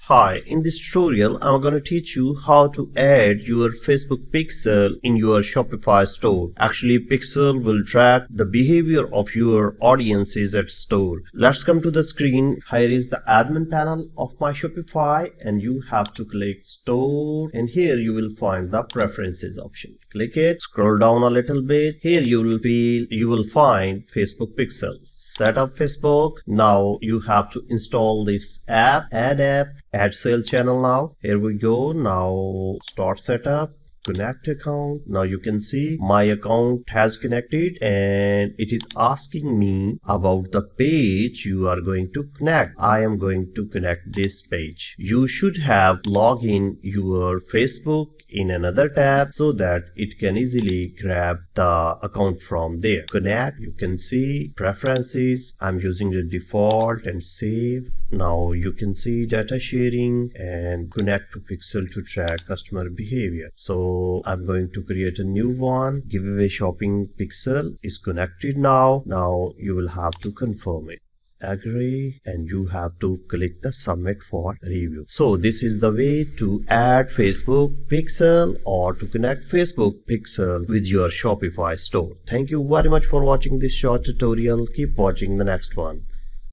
Hi, in this tutorial, I'm going to teach you how to add your Facebook pixel in your Shopify store. Actually, pixel will track the behavior of your audiences at store. Let's come to the screen. Here is the admin panel of my Shopify and you have to click store and here you will find the preferences option. Click it, scroll down a little bit. Here you will find Facebook pixel. Set up Facebook. Now you have to install this app, add sale channel. Now here we go. Now start setup, connect account. Now you can see my account has connected and it is asking me about the page you are going to connect. I am going to connect this page. You should have logged in your Facebook in another tab so that it can easily grab the account from there. Connect, you can see preferences. I'm using the default and save. Now you can see data sharing and connect to pixel to track customer behavior. So I'm going to create a new one. Giveaway shopping pixel is connected now. Now you will have to confirm it. Agree and you have to click the submit for review. So this is the way to add Facebook pixel or to connect Facebook pixel with your Shopify store. Thank you very much for watching this short tutorial. Keep watching the next one.